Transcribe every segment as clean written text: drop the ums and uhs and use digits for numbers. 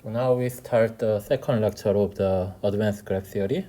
So now we start the second lecture of the advanced graph theory.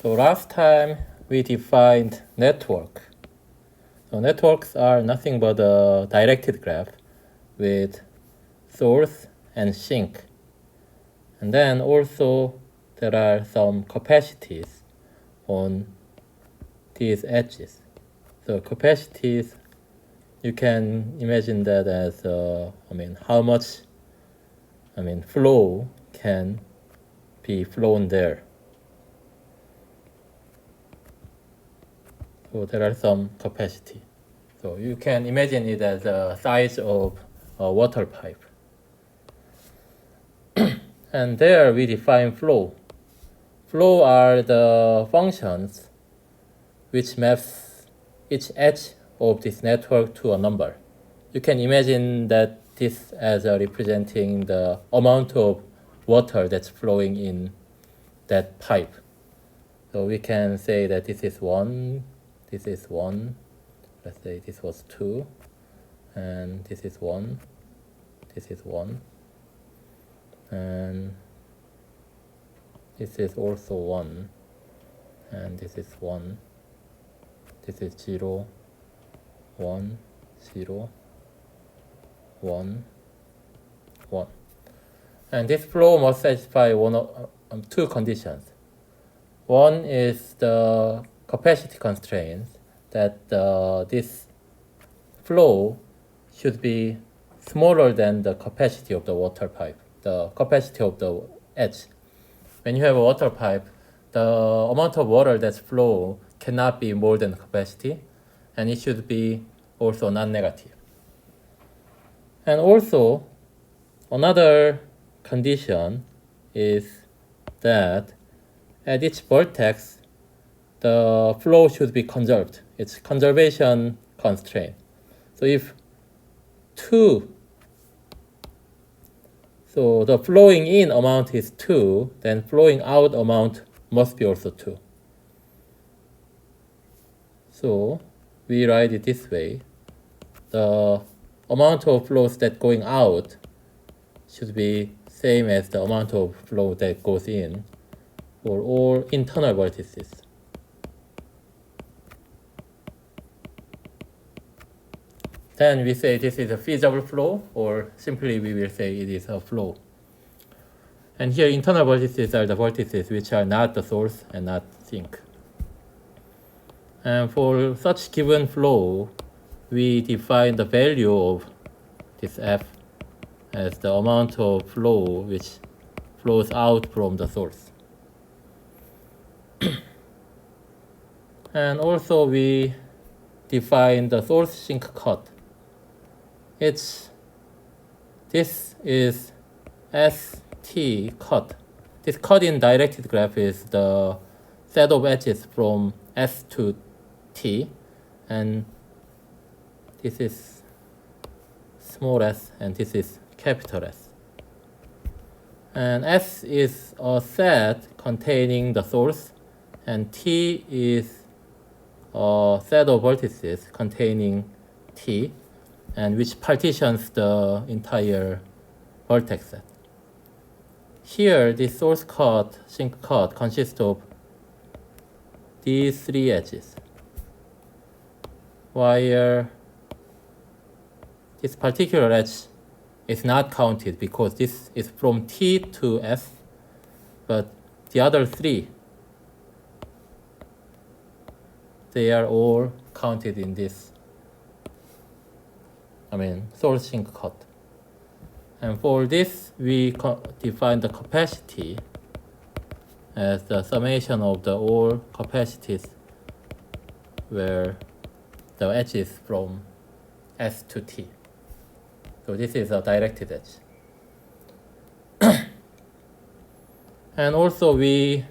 So last time we defined network. So networks are nothing but a directed graph with source and sink. And then also there are some capacities on these edges. So capacities, you can imagine that as how much flow can be flown there. So there are some capacity. So you can imagine it as the size of a water pipe. And there we define flow. Flow are the functions which maps each edge of this network to a number. You can imagine that this as representing the amount of water that's flowing in that pipe. So we can say that this is 1, this is 1, let's say this was 2, and this is 1, this is 1, and this is also 1, and this is 1, this is 0, 1, 0, 1, 1. And this flow must satisfy two conditions. One is the capacity constraints, that this flow should be smaller than the capacity of the water pipe, the capacity of the edge. When you have a water pipe, the amount of water that's flow cannot be more than capacity, and it should be also non-negative. And also, another condition is that at each vertex, the flow should be conserved. It's conservation constraint. So if 2, so the flowing in amount is 2, then flowing out amount must be also 2. So we write it this way. The amount of flows that going out should be same as the amount of flow that goes in for all internal vertices. Then we say this is a feasible flow, or simply we will say it is a flow. And here internal vertices are the vertices which are not the source and not sink. And for such given flow, we define the value of this f as the amount of flow which flows out from the source. And also we define the source sink cut. This is ST cut. This cut in directed graph is the set of edges from S to T, and this is small s and this is capital S. And S is a set containing the source, and T is a set of vertices containing T, and which partitions the entire vertex set. Here, the source cut, sink cut consists of these 3 edges, while this particular edge is not counted because this is from T to S, but the other 3, they are all counted in this source sink cut. And for this, we define the capacity as the summation of the all capacities where the edge is from S to T. So this is a directed edge. And also we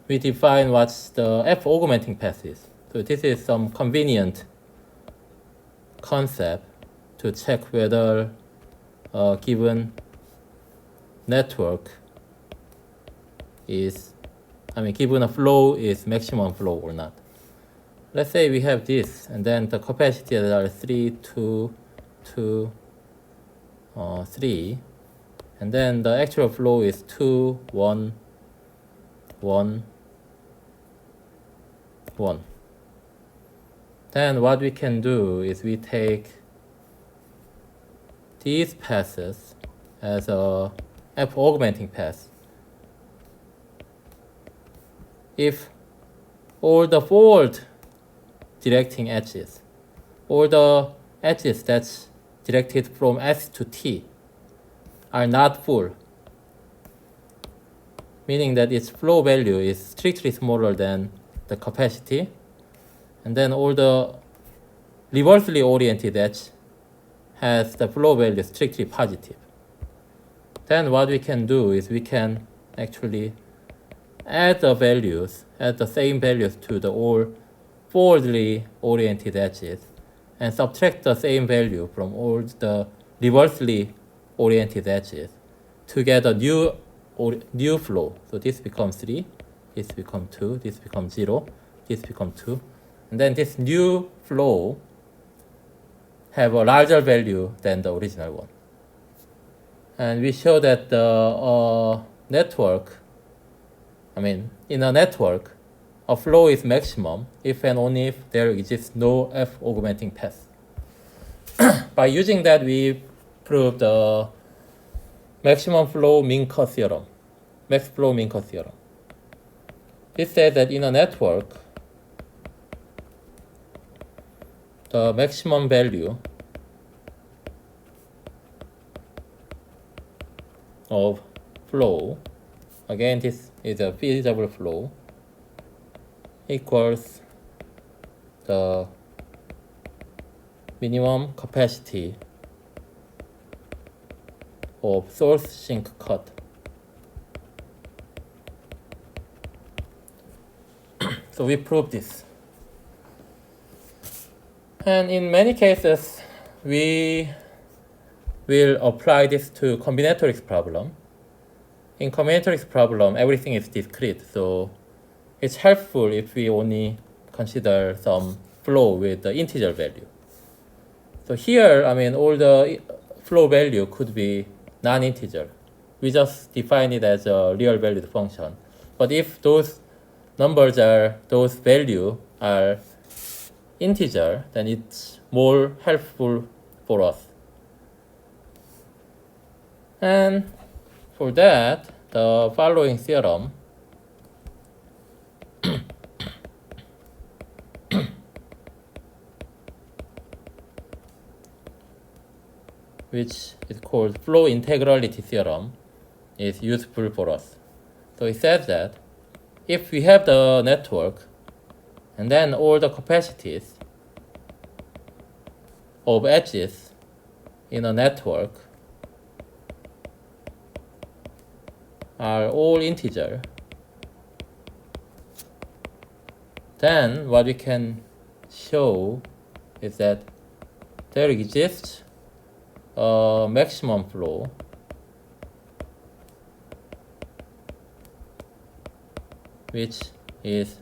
define what the F augmenting path is. So this is some convenient concept to check whether a given network is, given a flow is maximum flow or not. Let's say we have this, and then the capacities are 3, 2, 2, 3, and then the actual flow is 2, 1, 1, 1. Then what we can do is we take these passes as a F augmenting path. If all the forward directing edges, all the edges that's directed from S to T are not full, meaning that its flow value is strictly smaller than the capacity, and then all the reversely oriented edge has the flow value strictly positive. Then what we can do is we can actually add the same values to the all forwardly oriented edges and subtract the same value from all the reversely oriented edges to get a new flow. So this becomes 3, this becomes 2, this becomes 0, this becomes 2. And then this new flow have a larger value than the original one. And we show that the in a network, a flow is maximum if and only if there exists no F augmenting path. By using that, we proved the maximum flow Minker theorem, max flow Minker theorem. It says that in a network, the maximum value of flow, again this is a feasible flow, equals the minimum capacity of source sink cut. So we proved this. And in many cases, we will apply this to combinatorics problem. In combinatorics problem, everything is discrete, so it's helpful if we only consider some flow with the integer value. So here, all the flow value could be non-integer. We just define it as a real valued function. But if those value are integer, then it's more helpful for us. And for that, the following theorem which is called flow integrality theorem is useful for us. So it says that if we have the network and then all the capacities of edges in a network are all integer, then what we can show is that there exists a maximum flow which is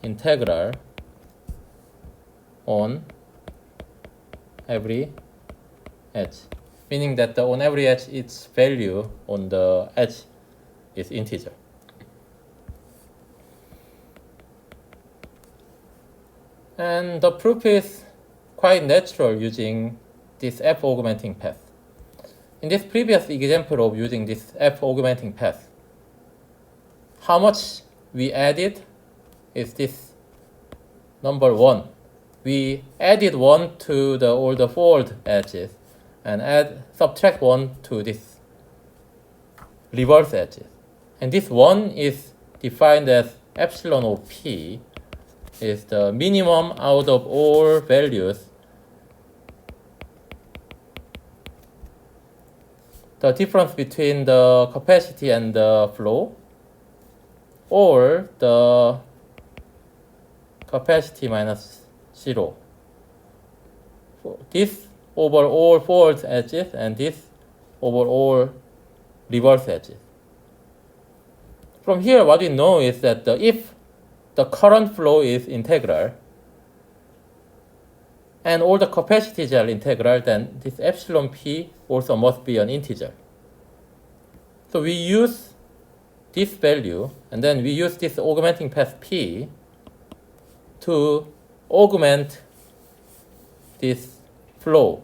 integral on every edge, meaning that on every edge its value on the edge is integer. And the proof is quite natural using this F augmenting path. In this previous example of using this F augmenting path, how much we added is this number 1. We added 1 to all the forward edges and subtract 1 to this reverse edges. And this 1 is defined as epsilon of P, is the minimum out of all values, the difference between the capacity and the flow, or the capacity minus 0. This over all forward edges and this over all reverse edges. From here, what we know is that if the current flow is integral, and all the capacities are integral, then this epsilon p also must be an integer. So we use this value, and then we use this augmenting path p to augment this flow.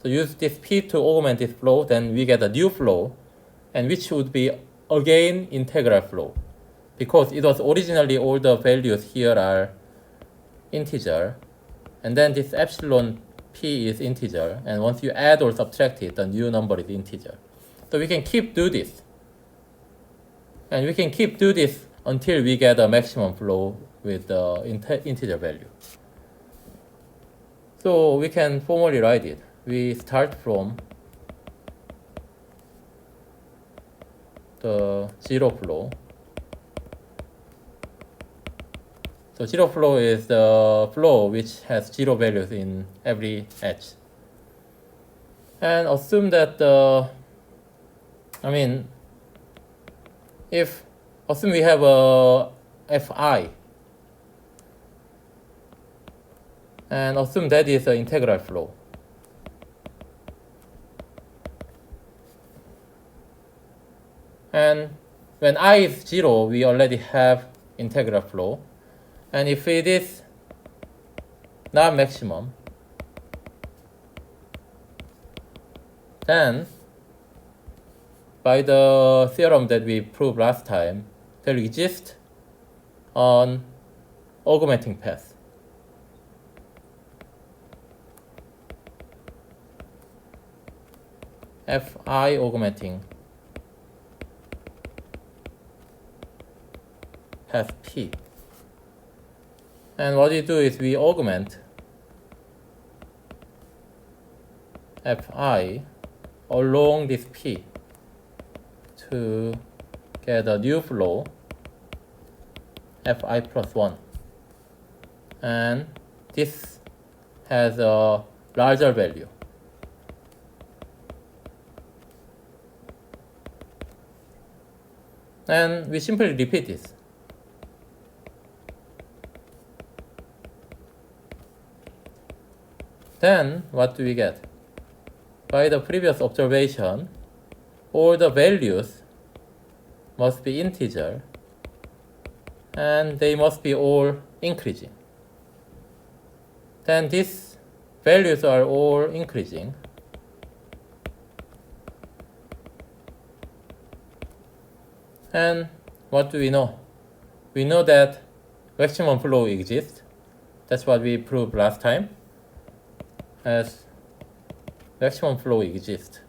So use this p to augment this flow, then we get a new flow, and which would be again integral flow, because it was originally all the values here are integer, and then this epsilon p is integer, and once you add or subtract it, the new number is integer. So we can keep do this, and we can keep do this until we get a maximum flow with the integer value. So we can formally write it. We start from the zero flow. So zero flow is the flow which has zero values in every edge. And assume that assume we have a fi, and assume that is an integral flow. And when I is 0, we already have integral flow. And if it is not maximum, then by the theorem that we proved last time, there exists an augmenting path. Fi augmenting path P. And what we do is we augment Fi along this P to get a new flow Fi plus 1. And this has a larger value. And we simply repeat this. Then what do we get? By the previous observation, all the values must be integer and they must be all increasing. Then these values are all increasing. And what do we know? We know that maximum flow exists. That's what we proved last time. As maximum flow exists.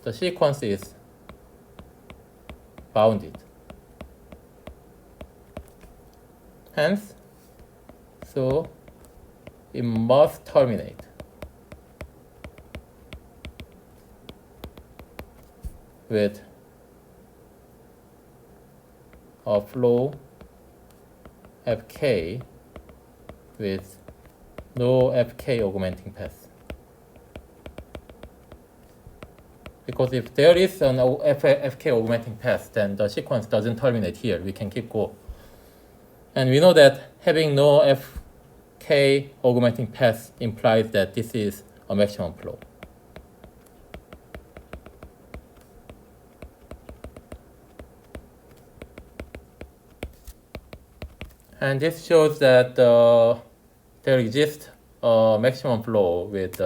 The sequence is bounded. Hence, so it must terminate. With a flow Fk with no Fk augmenting path. Because if there is an Fk augmenting path, then the sequence doesn't terminate here. We can keep going. And we know that having no Fk augmenting path implies that this is a maximum flow. And this shows that there exists a maximum flow with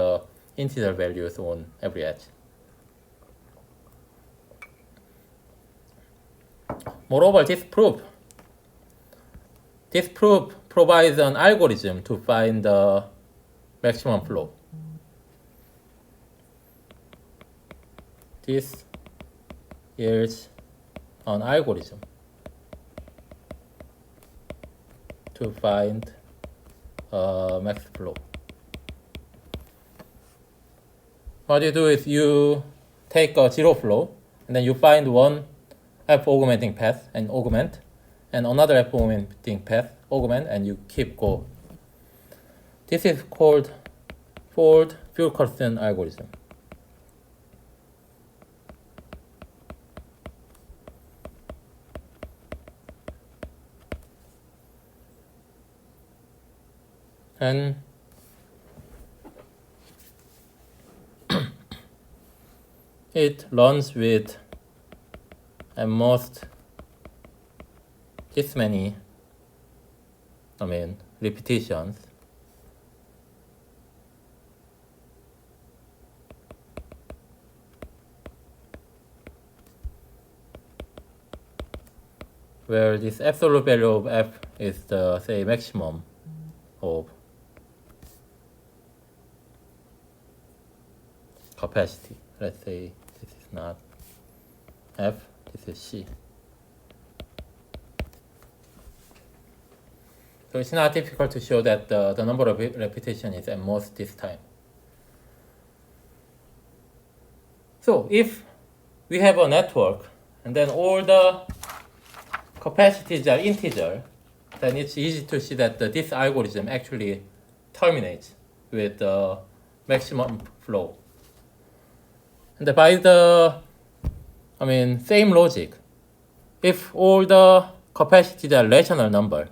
integer values on every edge. Moreover, this proof provides an algorithm to find the maximum flow. This is an algorithm to find max flow. What you do is you take a zero flow, and then you find one F augmenting path and augment, and another F augmenting path, augment, and you keep going. This is called Ford-Fulkerson algorithm. And it runs with at most this many, repetitions. Where this absolute value of f is the, say, maximum of capacity. Let's say this is not f, this is c. So it's not difficult to show that the number of repetition is at most this time. So if we have a network and then all the capacities are integer, then it's easy to see that this algorithm actually terminates with the maximum flow. And by the same logic, if all the capacities are rational number,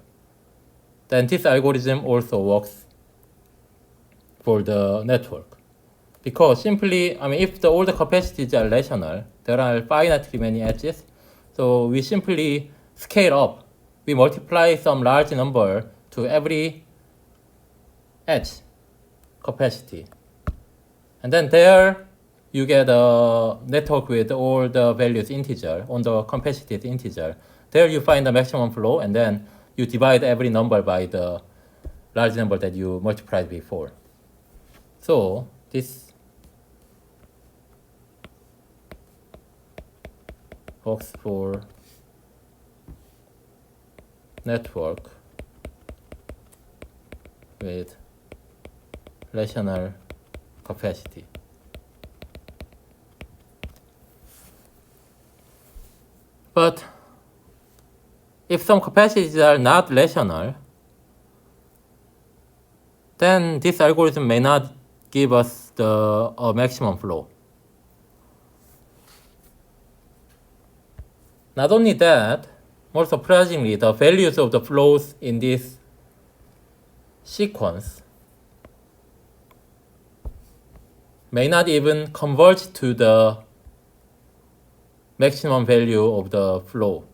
then this algorithm also works for the network. Because simply, if all the capacities are rational, there are finitely many edges, so we simply scale up. We multiply some large number to every edge capacity. And then there you get a network with all the values integer, on the capacity is integer. There you find the maximum flow, and then you divide every number by the large number that you multiplied before. So this works for network with rational capacity. But if some capacities are not rational, then this algorithm may not give us the maximum flow. Not only that, more surprisingly, the values of the flows in this sequence may not even converge to the maximum value of the flow.